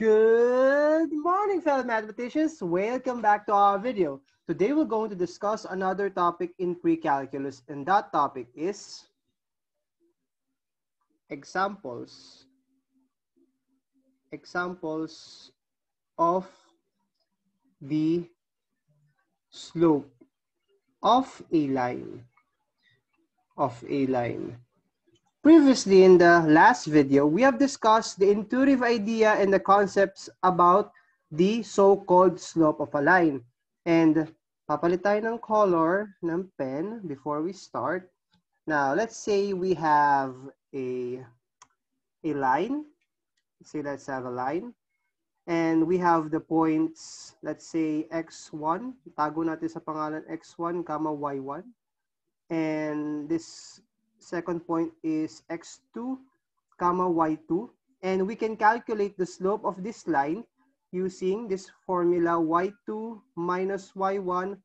Good morning, fellow mathematicians. Welcome back to our video. Today we're going to discuss another topic in pre-calculus, and that topic is examples of the slope of a line. Previously, in the last video, we have discussed the intuitive idea and the concepts about the so-called slope of a line. And papalit tayo ng color ng pen before we start. Now, let's say we have a line. Let's have a line. And we have the points, let's say x1. Tago natin sa pangalan x1, y1. And this second point is x2, y2. And we can calculate the slope of this line using this formula y2 minus y1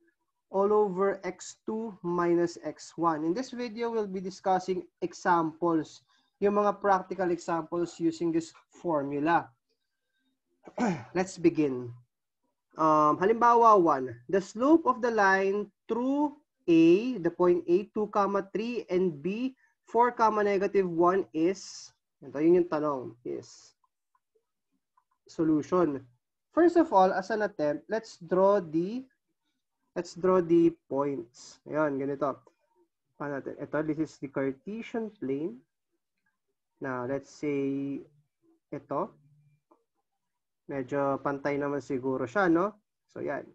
all over x2 minus x1. In this video, we'll be discussing examples, yung mga practical examples using this formula. Let's begin. Halimbawa 1, the slope of the line through A, the point A, 2, 3, and B, 4, -1 is, ito yun yung tanong, is solution. First of all, as an attempt, let's draw the points. Ayan, ganito. Paano natin? Ito, this is the Cartesian plane. Now, let's say, ito. Medyo pantay naman siguro siya, no? So, yan.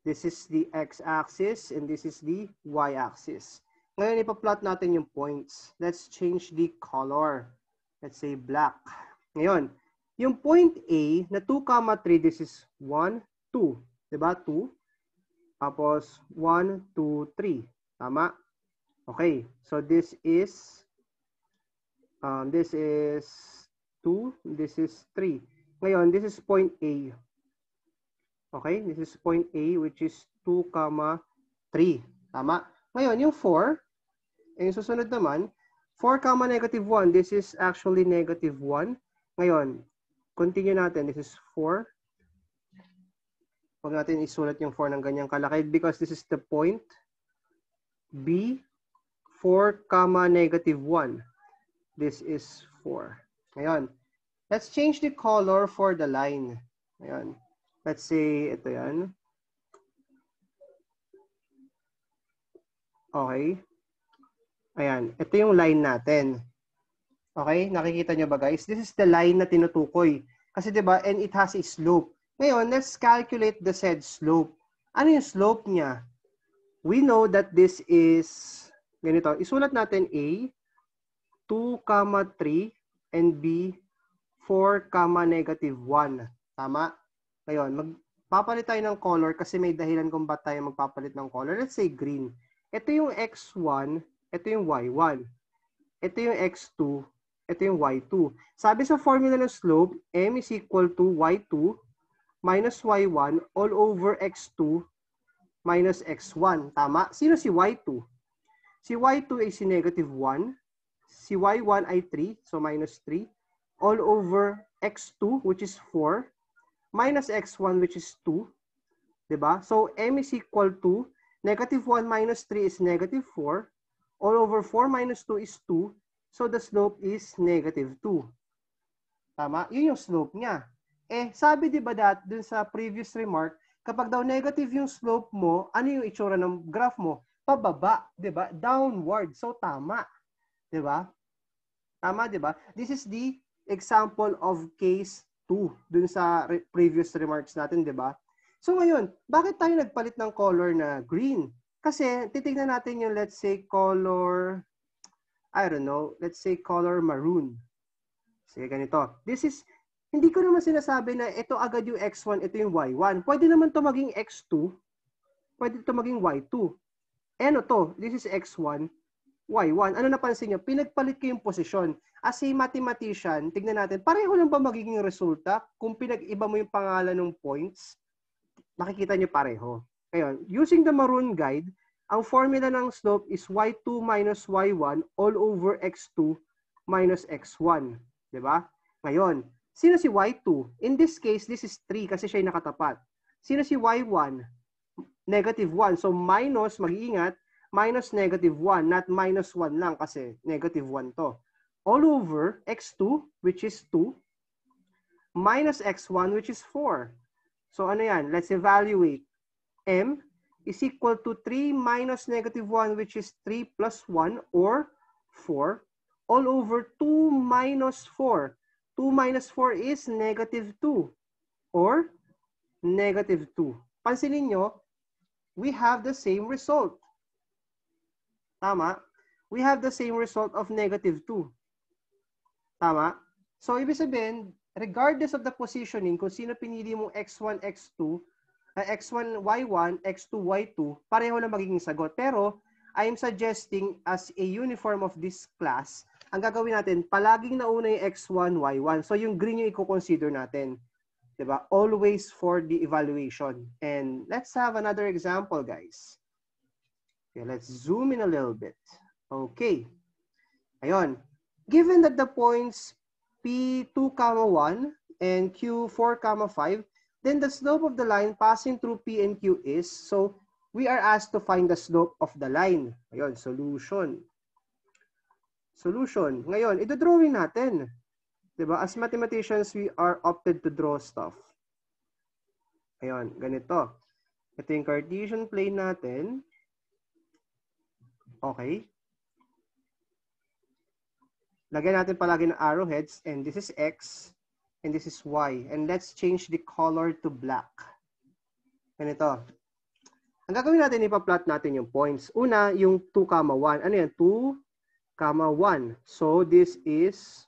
This is the x-axis and this is the y-axis. Ngayon, ipa-plot natin yung points. Let's change the color. Let's say black. Ngayon, yung point A na 2, 3, this is 1, 2. Diba? 2. Tapos, 1, 2, 3. Tama? Okay. So, this is 2. This is 3. Ngayon, this is point A. Okay, this is point A, which is 2, 3. Tama? Ngayon, yung 4, yung susunod naman, 4, -1. This is actually -1. Ngayon, continue natin. This is 4. Huwag natin isulat yung 4 ng ganyang kalaki because this is the point B, 4, -1. This is 4. Ngayon, let's change the color for the line. Ngayon. Let's say, ito yan. Okay. Ayan. Ito yung line natin. Okay? Nakikita nyo ba, guys? This is the line na tinutukoy. Kasi diba, and it has a slope. Ngayon, let's calculate the said slope. Ano yung slope niya? We know that this is, ganito. Isulat natin A, 2, 3, and B, 4, -1. Tama? Ngayon, magpapalit tayo ng color kasi may dahilan kung ba't tayo magpapalit ng color. Let's say green. Ito yung x1, ito yung y1. Ito yung x2, ito yung y2. Sabi sa formula ng slope, m is equal to y2 minus y1 all over x2 minus x1. Tama? Sino si y2? Si y2 ay si -1. Si y1 ay 3, so minus 3. All over x2, which is 4. Minus x1, which is 2. Diba? So, m is equal to -1 minus 3 is -4. All over 4 minus 2 is 2. So, the slope is -2. Tama? Yun yung slope niya. Eh, sabi diba dun sa previous remark, kapag daw negative yung slope mo, ano yung itsura ng graph mo? Pababa. Diba? Downward. So, tama. Diba? Tama, diba? This is the example of case 2 dun sa previous remarks natin, di ba? So ngayon, bakit tayo nagpalit ng color na green? Kasi titignan natin yung let's say color, I don't know, let's say color maroon. Sige, ganito. This is, hindi ko naman sinasabi na ito agad yung x1, ito yung y1. Pwede naman to maging x2, pwede to maging y2. Ano to? This is x1, y1. Ano napansin nyo? Pinagpalit ko yung posisyon. As a mathematician, tignan natin, pareho lang ba magiging resulta kung pinag-iba mo yung pangalan ng points? Makikita nyo pareho. Ngayon, using the maroon guide, ang formula ng slope is y2 minus y1 all over x2 minus x1. Diba? Ngayon, Sino si y2? In this case, this is 3 kasi siya yung nakatapat. Sino si y1? Negative 1. So minus, mag-iingat, minus negative 1, not minus 1 lang kasi negative 1 to. All over x2, which is 2, minus x1, which is 4. So ano yan? Let's evaluate. M is equal to 3 minus negative 1, which is 3 plus 1, or 4, all over 2 minus 4. 2 minus 4 is negative 2, or negative 2. Pansinin nyo, we have the same result. Tama? We have the same result of negative 2. Tama? So, ibig sabihin, regardless of the positioning, kung sino pinili mong x1, x2, x1, y1, x2, y2, pareho na magiging sagot. Pero, I'm suggesting as a uniform of this class, ang gagawin natin, palaging nauna yung x1, y1. So, yung green yung i-consider natin. Diba? Always for the evaluation. And let's have another example, guys. Okay, let's zoom in a little bit. Okay. Ayun. Given that the points P2, 1 and Q4, 5, then the slope of the line passing through P and Q is, so we are asked to find the slope of the line. Ayun, solution. Solution. Ngayon, ito-drawing natin. Diba? As mathematicians, we are opted to draw stuff. Ayun, ganito. Ito yung Cartesian plane natin. Okay. Lagyan natin palagi ng arrowheads, and this is X, and this is Y. And let's change the color to black. Ganito. Ang gagawin natin, ipa-plot natin yung points. Una, yung 2, 1. Ano yan? 2, 1. So, this is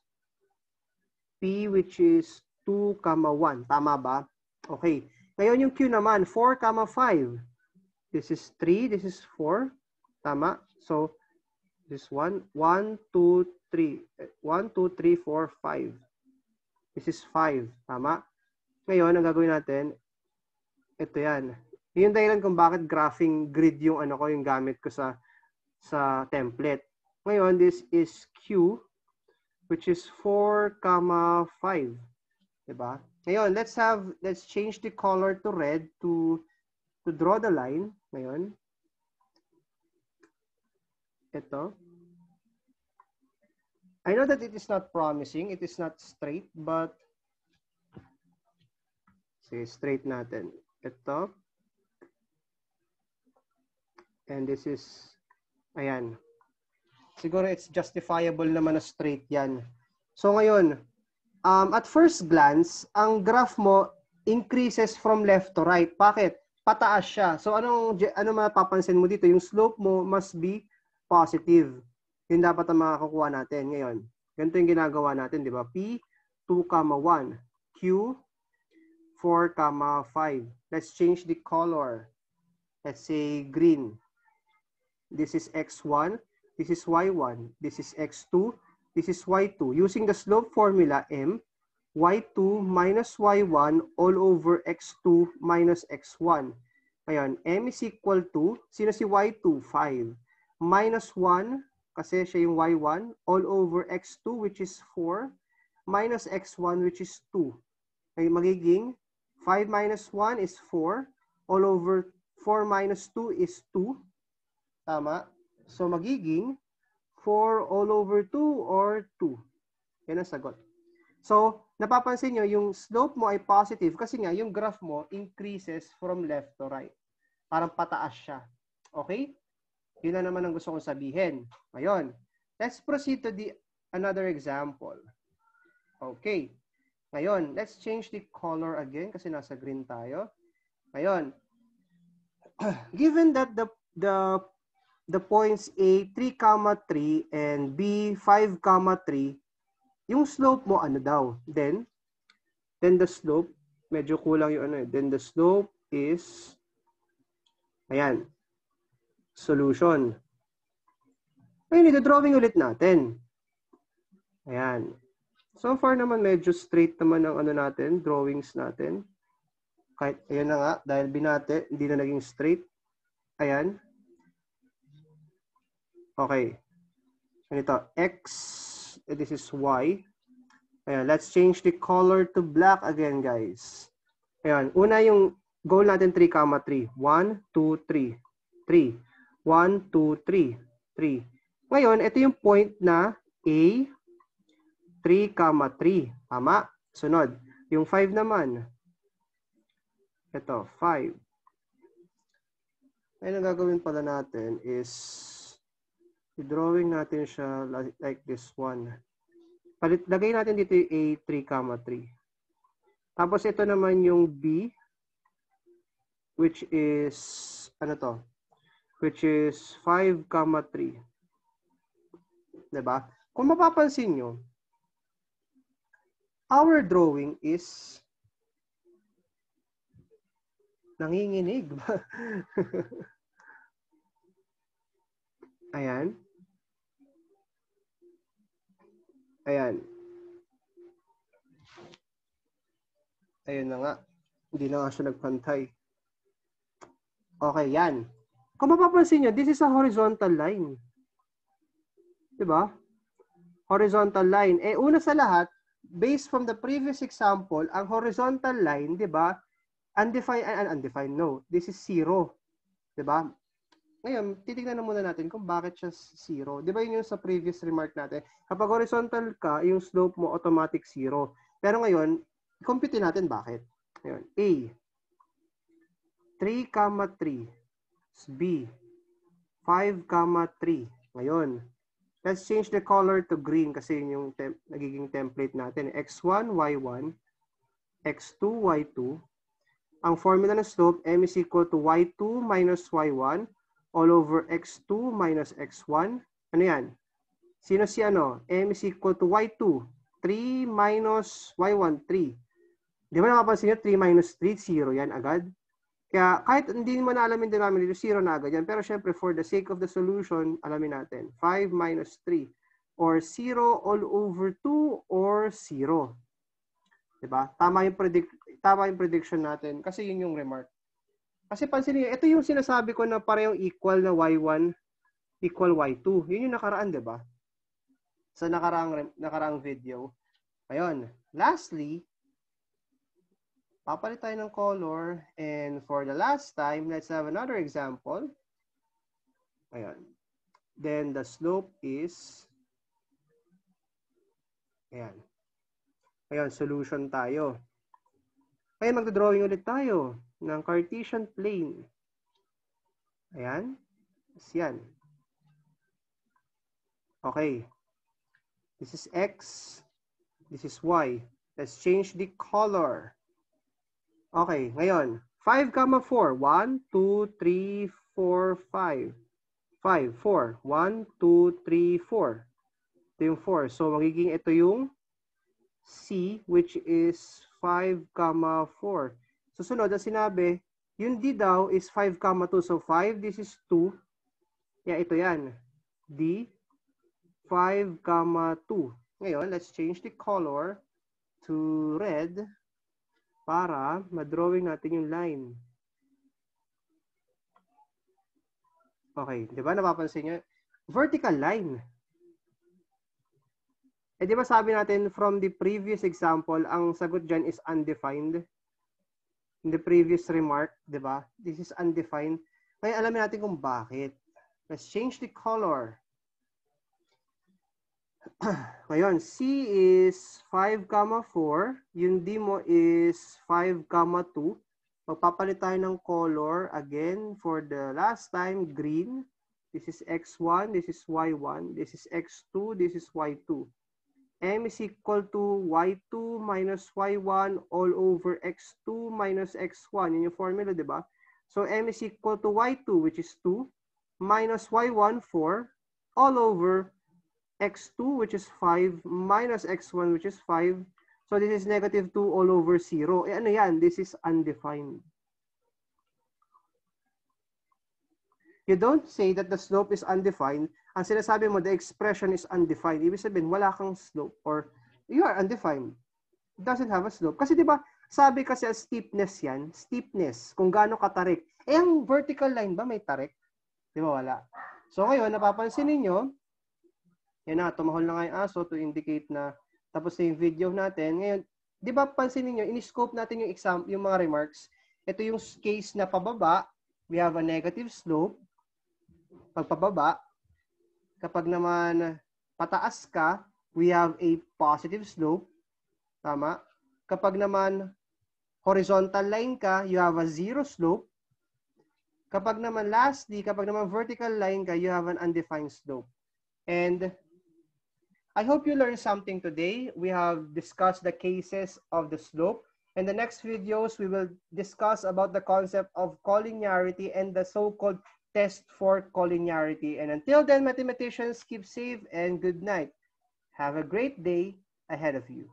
P, which is 2, 1. Tama ba? Okay. Ngayon, yung Q naman, 4, 5. This is 3, this is 4. Tama? So, this 1, 2, 3. 1, 2, 3, 4, 5. This is 5. Tama? Ngayon, ang gagawin natin, ito yan. Yung dahilan kung bakit graphing grid yung ano ko, yung gamit ko sa template. Ngayon, this is Q, which is 4, 5. Diba? Ngayon, let's change the color to red to draw the line. Ngayon, ito. I know that it is not promising. It is not straight, but sige, straight natin. Ito. And this is, ayan. Siguro it's justifiable naman na straight yan. So ngayon, at first glance, ang graph mo increases from left to right. Bakit? Pataas siya. So ano mapapansin mo dito? Yung slope mo must be positive. Yun dapat ang makakuha natin ngayon. Ganito yung ginagawa natin, di ba? P, 2, 1. Q, 4, 5. Let's change the color. Let's say green. This is X1. This is Y1. This is X2. This is Y2. Using the slope formula, M, Y2 minus Y1 all over X2 minus X1. Ngayon, M is equal to, sino si Y2? 5. Minus 1, kasi siya yung Y1, all over X2, which is 4, minus X1, which is 2. Ay, magiging 5 minus 1 is 4, all over 4 minus 2 is 2. Tama? So, magiging 4 all over 2 or 2. Yan ang sagot. So, napapansin nyo, yung slope mo ay positive kasi nga, yung graph mo increases from left to right. Parang pataas siya. Okay? Yun na naman ang gusto kong sabihin. Ngayon, let's proceed to another example. Okay. Ngayon, let's change the color again kasi nasa green tayo. Ngayon, given that the points A, 3, 3 and B, 5, 3, yung slope mo ano daw? Then the slope, medyo kulang yung ano eh. Then the slope is, ayan, solution. Ngayon, ito-drawing ulit natin. Ayan. So far naman, medyo straight naman ang ano natin, drawings natin. Kahit, ayan na nga, dahil binate, hindi na naging straight. Ayan. Okay. Ganito, X, this is Y. Ayan, let's change the color to black again, guys. Ayan, una yung goal natin 3, 3. 1, 2, 3. 3. 1, 2, 3. 3. Ngayon, ito yung point na A, 3, 3. Tama? Sunod. Yung 5 naman. Ito, 5. Ngayon, ang gagawin pala natin is i-drawing natin siya like this one. Lagay natin dito yung A, 3, 3. Tapos ito naman yung B, which is, ano to? Which is 5, 3. Diba? Kung mapapansin nyo, our drawing is nanginginig. Ayan. Ayan. Ayun na nga. Hindi na nga siya nagpantay. Okay, yan. Kung mapapansin nyo, this is a horizontal line. Diba? Horizontal line. Eh, una sa lahat, based from the previous example, ang horizontal line, diba? Undefined, no. This is 0. Diba? Ngayon, titignan na muna natin kung bakit siya 0. Diba yun yung sa previous remark natin? Kapag horizontal ka, yung slope mo automatic 0. Pero ngayon, compute natin bakit. Ngayon, A, 3, 3. B, 5, 3. Ngayon, let's change the color to green kasi yun yung nagiging template natin. X1, Y1, X2, Y2. Ang formula ng slope, M is equal to Y2 minus Y1 all over X2 minus X1. Ano yan? Sino si ano? M is equal to Y2. 3 minus Y1, 3. Di ba napapansin nyo? 3 minus 3, 0 yan agad. Kaya kahit hindi mo na alamin denominator, 0 na agad yan. Pero syempre, for the sake of the solution, alamin natin. 5 minus 3. Or 0 all over 2 or 0. Diba? Tama yung prediction natin kasi yun yung remark. Kasi pansinin niyo, ito yung sinasabi ko na parehong equal na y1 equal y2. Yun yung nakaraan, diba? Sa nakaraang video. Ayun. Lastly, papalit tayo ng color. And for the last time, let's have another example. Ayan. Then the slope is, ayan. Ayan, solution tayo. Ayan, magdodrawing ulit tayo ng Cartesian plane. Ayan. Yan. Okay. This is X. This is Y. Let's change the color. Okay, ngayon. 5, 4. 1, 2, 3, 4, 5. 5, 4. 1, 2, 3, 4. Ito yung 4. So, magiging ito yung C, which is 5, 4. Susunod, ang sinabi, yung D daw is 5, 2. So, 5, this is 2. Yeah, ito yan. D, 5, 2. Ngayon, let's change the color to red para madrawing natin yung line. Okay, di ba napapansin nyo? Vertical line. Eh, di ba sabi natin from the previous example, ang sagot dyan is undefined. In the previous remark, di ba? This is undefined. Kaya alamin natin kung bakit. Let's change the color. Ngayon, C is 5, 4. Yung D mo is 5, 2. Magpapalit tayo ng color. Again, for the last time, green. This is X1, this is Y1, this is X2, this is Y2. M is equal to Y2 minus Y1 all over X2 minus X1. Yun yung formula, di ba? So, M is equal to Y2, which is 2, minus Y1, 4, all over X2, which is 5, minus X1, which is 5. So, this is negative 2 all over 0. Eh, ano yan? This is undefined. You don't say that the slope is undefined. Ang sinasabi mo, the expression is undefined. Ibig sabihin, wala kang slope or you are undefined. It doesn't have a slope. Kasi di ba, sabi kasi steepness yan, steepness, kung gaano katarik. Eh, ang vertical line ba may tarik? Di ba wala? So ngayon, napapansin ninyo, yan na, tumahol na nga yung aso to indicate na Tapos na yung video natin. Ngayon, di ba pansinin nyo, in-scope natin yung exam, yung mga remarks. Ito yung case na pababa, we have a negative slope. Pagpababa, kapag naman pataas ka, we have a positive slope. Tama? Kapag naman horizontal line ka, you have a zero slope. Kapag naman lastly, kapag naman vertical line ka, you have an undefined slope. And I hope you learned something today. We have discussed the cases of the slope. In the next videos, we will discuss about the concept of collinearity and the so-called test for collinearity. And until then, mathematicians, keep safe and good night. Have a great day ahead of you.